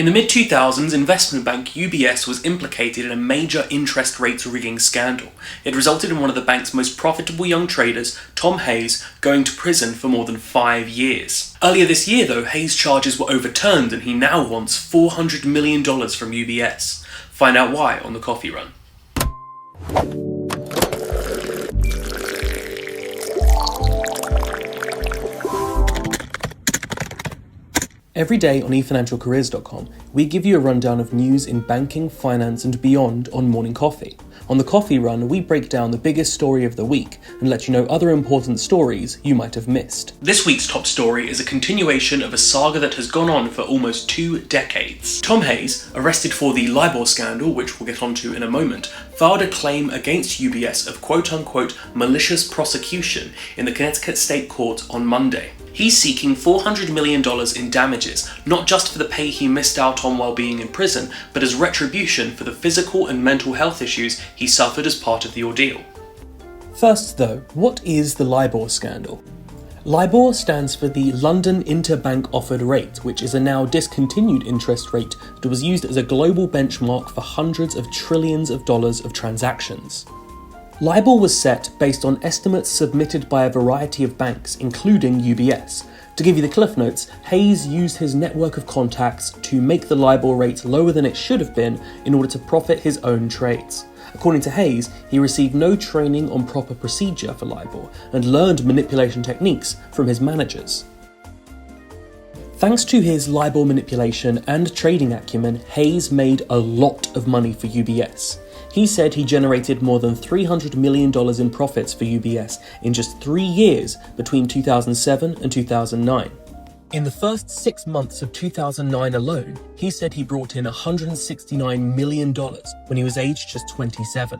In the mid-2000s, investment bank UBS was implicated in a major interest rate rigging scandal. It resulted in one of the bank's most profitable young traders, Tom Hayes, going to prison for more than 5 years. Earlier this year, though, Hayes' charges were overturned and he now wants $400 million from UBS. Find out why on the Coffee Run. Every day on eFinancialCareers.com, we give you a rundown of news in banking, finance, and beyond on Morning Coffee. On the Coffee Run, we break down the biggest story of the week and let you know other important stories you might have missed. This week's top story is a continuation of a saga that has gone on for almost 2 decades. Tom Hayes, arrested for the LIBOR scandal, which we'll get onto in a moment, filed a claim against UBS of quote-unquote malicious prosecution in the Connecticut State Court on Monday. He's seeking $400 million in damages, not just for the pay he missed out on while being in prison, but as retribution for the physical and mental health issues he suffered as part of the ordeal. First though, what is the LIBOR scandal? LIBOR stands for the London Interbank Offered Rate, which is a now discontinued interest rate that was used as a global benchmark for hundreds of trillions of dollars of transactions. LIBOR was set based on estimates submitted by a variety of banks, including UBS. To give you the cliff notes, Hayes used his network of contacts to make the LIBOR rate lower than it should have been in order to profit his own trades. According to Hayes, he received no training on proper procedure for LIBOR and learned manipulation techniques from his managers. Thanks to his LIBOR manipulation and trading acumen, Hayes made a lot of money for UBS. He said he generated more than $300 million in profits for UBS in just 3 years between 2007 and 2009. In the first 6 months of 2009 alone, he said he brought in $169 million when he was aged just 27.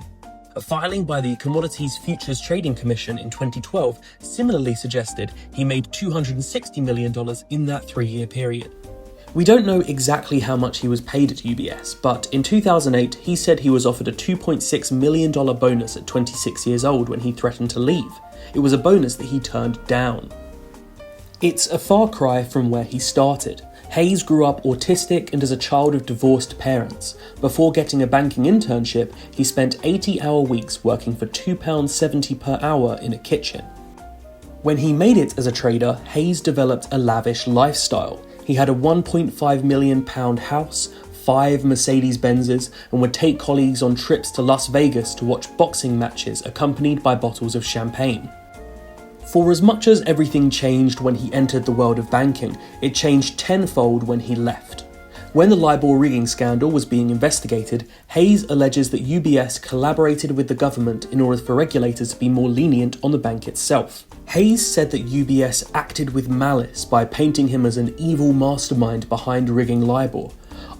A filing by the Commodities Futures Trading Commission in 2012 similarly suggested he made $260 million in that 3-year period. We don't know exactly how much he was paid at UBS, but in 2008 he said he was offered a $2.6 million bonus at 26 years old when he threatened to leave. It was a bonus that he turned down. It's a far cry from where he started. Hayes grew up autistic and as a child of divorced parents. Before getting a banking internship, he spent 80-hour weeks working for £2.70 per hour in a kitchen. When he made it as a trader, Hayes developed a lavish lifestyle. He had a £1.5 million house, 5 Mercedes-Benzes, and would take colleagues on trips to Las Vegas to watch boxing matches accompanied by bottles of champagne. For as much as everything changed when he entered the world of banking, it changed tenfold when he left. When the LIBOR rigging scandal was being investigated, Hayes alleges that UBS collaborated with the government in order for regulators to be more lenient on the bank itself. Hayes said that UBS acted with malice by painting him as an evil mastermind behind rigging LIBOR.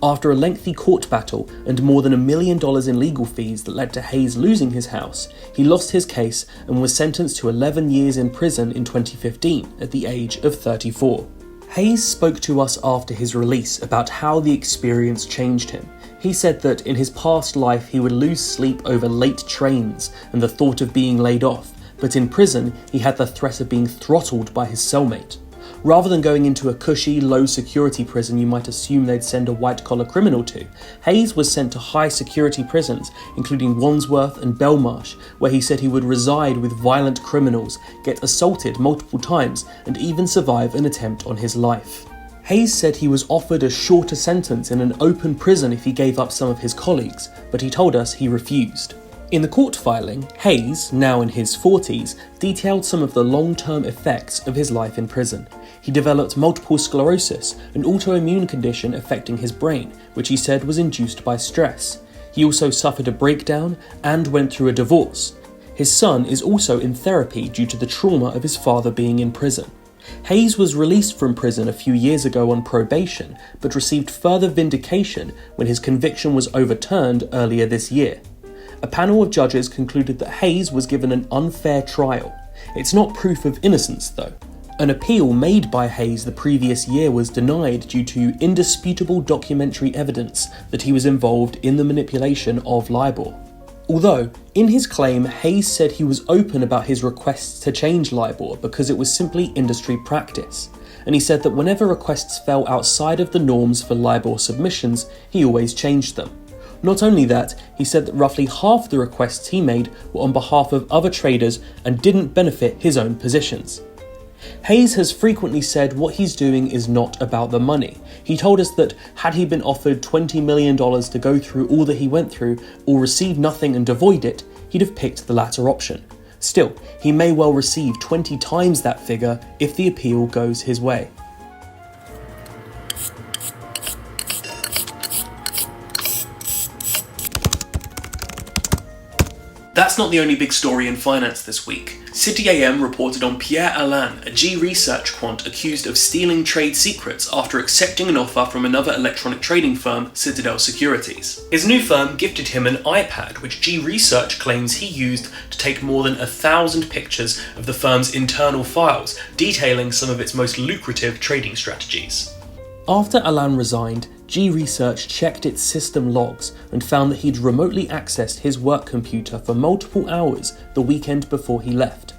After a lengthy court battle and more than $1 million in legal fees that led to Hayes losing his house, he lost his case and was sentenced to 11 years in prison in 2015 at the age of 34. Hayes spoke to us after his release about how the experience changed him. He said that in his past life he would lose sleep over late trains and the thought of being laid off, but in prison he had the threat of being throttled by his cellmate. Rather than going into a cushy, low-security prison you might assume they'd send a white-collar criminal to, Hayes was sent to high-security prisons, including Wandsworth and Belmarsh, where he said he would reside with violent criminals, get assaulted multiple times, and even survive an attempt on his life. Hayes said he was offered a shorter sentence in an open prison if he gave up some of his colleagues, but he told us he refused. In the court filing, Hayes, now in his 40s, detailed some of the long-term effects of his life in prison. He developed multiple sclerosis, an autoimmune condition affecting his brain, which he said was induced by stress. He also suffered a breakdown and went through a divorce. His son is also in therapy due to the trauma of his father being in prison. Hayes was released from prison a few years ago on probation, but received further vindication when his conviction was overturned earlier this year. A panel of judges concluded that Hayes was given an unfair trial. It's not proof of innocence, though. An appeal made by Hayes the previous year was denied due to indisputable documentary evidence that he was involved in the manipulation of LIBOR. Although, in his claim, Hayes said he was open about his requests to change LIBOR because it was simply industry practice. and he said that whenever requests fell outside of the norms for LIBOR submissions, he always changed them. Not only that, he said that roughly half the requests he made were on behalf of other traders and didn't benefit his own positions. Hayes has frequently said what he's doing is not about the money. He told us that had he been offered $20 million to go through all that he went through, or receive nothing and avoid it, he'd have picked the latter option. Still, he may well receive 20 times that figure if the appeal goes his way. That's not the only big story in finance this week. City AM reported on Pierre Alain, a G-Research quant accused of stealing trade secrets after accepting an offer from another electronic trading firm, Citadel Securities. His new firm gifted him an iPad, which G-Research claims he used to take more than 1,000 pictures of the firm's internal files, detailing some of its most lucrative trading strategies. After Alain resigned, G-Research checked its system logs and found that he'd remotely accessed his work computer for multiple hours the weekend before he left.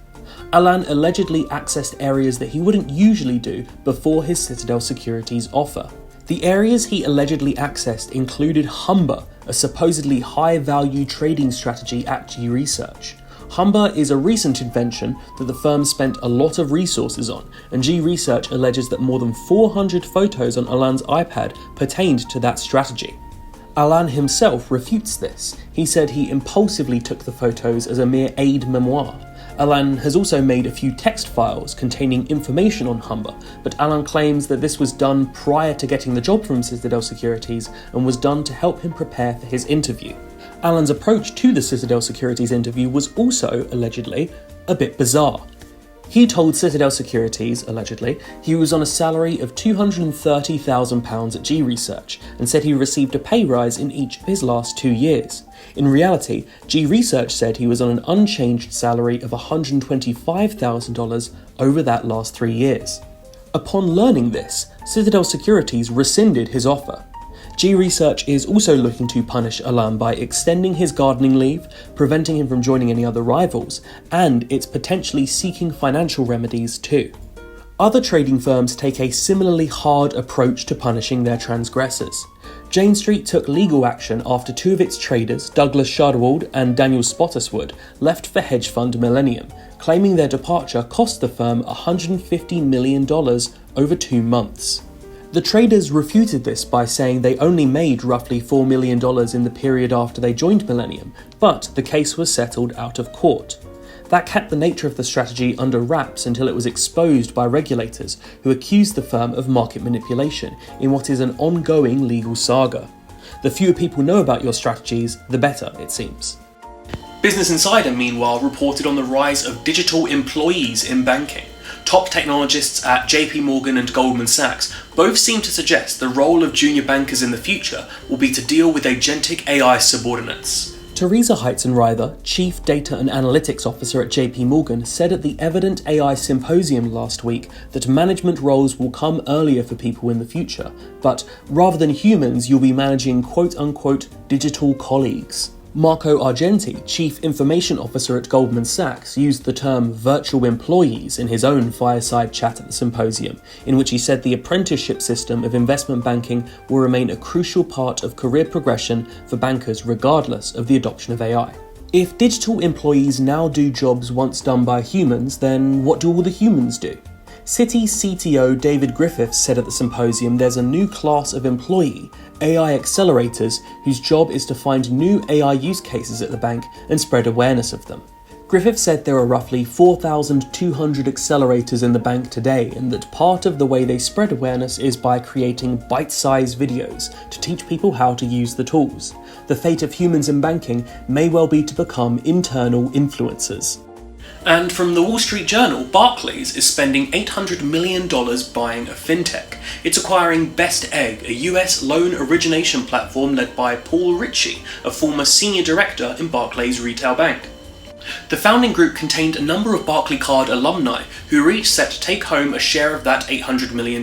Alain allegedly accessed areas that he wouldn't usually do before his Citadel Securities offer. The areas he allegedly accessed included Humber, a supposedly high-value trading strategy at G-Research. Humber is a recent invention that the firm spent a lot of resources on, and G-Research alleges that more than 400 photos on Alain's iPad pertained to that strategy. Alain himself refutes this. He said he impulsively took the photos as a mere aide-memoire. Alain has also made a few text files containing information on Humber, but Alain claims that this was done prior to getting the job from Citadel Securities and was done to help him prepare for his interview. Alain's approach to the Citadel Securities interview was also, allegedly, a bit bizarre. He told Citadel Securities, allegedly, he was on a salary of £230,000 at G-Research and said he received a pay rise in each of his last 2 years. In reality, G-Research said he was on an unchanged salary of $125,000 over that last 3 years. Upon learning this, Citadel Securities rescinded his offer. G-Research is also looking to punish Alain by extending his gardening leave, preventing him from joining any other rivals, and it's potentially seeking financial remedies too. Other trading firms take a similarly hard approach to punishing their transgressors. Jane Street took legal action after 2 of its traders, Douglas Shadowald and Daniel Spottiswoode, left for hedge fund Millennium, claiming their departure cost the firm $150 million over 2 months. The traders refuted this by saying they only made roughly $4 million in the period after they joined Millennium, but the case was settled out of court. That kept the nature of the strategy under wraps until it was exposed by regulators who accused the firm of market manipulation in what is an ongoing legal saga. The fewer people know about your strategies, the better, it seems. Business Insider, meanwhile, reported on the rise of digital employees in banking. Top technologists at JP Morgan and Goldman Sachs both seem to suggest the role of junior bankers in the future will be to deal with agentic AI subordinates. Teresa Heitzen-Reither, Chief Data and Analytics Officer at JP Morgan, said at the Evident AI Symposium last week that management roles will come earlier for people in the future, but rather than humans, you'll be managing quote-unquote digital colleagues. Marco Argenti, Chief Information Officer at Goldman Sachs, used the term virtual employees in his own fireside chat at the symposium, in which he said the apprenticeship system of investment banking will remain a crucial part of career progression for bankers regardless of the adoption of AI. If digital employees now do jobs once done by humans, then what do all the humans do? Citi CTO David Griffiths said at the symposium there's a new class of employee, AI accelerators, whose job is to find new AI use cases at the bank and spread awareness of them. Griffiths said there are roughly 4,200 accelerators in the bank today, and that part of the way they spread awareness is by creating bite-sized videos to teach people how to use the tools. The fate of humans in banking may well be to become internal influencers. And from the Wall Street Journal, Barclays is spending $800 million buying a Fintech. It's acquiring Best Egg, a US loan origination platform led by Paul Ritchie, a former senior director in Barclays Retail Bank. The founding group contained a number of Barclaycard alumni who are each set to take home a share of that $800 million.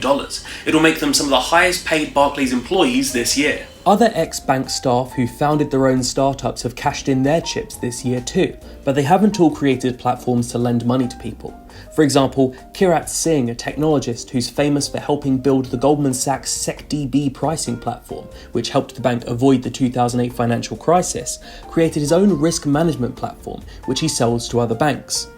It'll make them some of the highest paid Barclays employees this year. Other ex-bank staff who founded their own startups have cashed in their chips this year too, but they haven't all created platforms to lend money to people. For example, Kirat Singh, a technologist who's famous for helping build the Goldman Sachs SecDB pricing platform, which helped the bank avoid the 2008 financial crisis, created his own risk management platform, which he sells to other banks.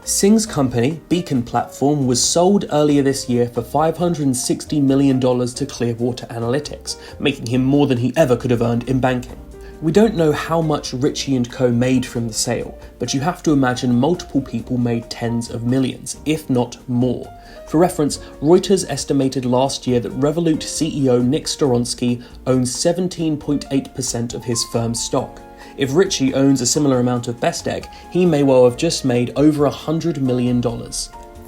Singh's company, Beacon Platform, was sold earlier this year for $560 million to Clearwater Analytics, making him more than he ever could have earned in banking. We don't know how much Ritchie & Co made from the sale, but you have to imagine multiple people made tens of millions, if not more. For reference, Reuters estimated last year that Revolut CEO Nick Storonsky owns 17.8% of his firm's stock. If Ritchie owns a similar amount of Best Egg, he may well have just made over $100 million.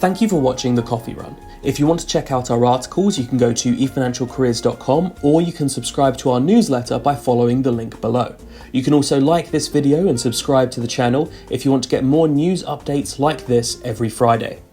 Thank you for watching The Coffee Run. If you want to check out our articles, you can go to eFinancialCareers.com, or you can subscribe to our newsletter by following the link below. You can also like this video and subscribe to the channel if you want to get more news updates like this every Friday.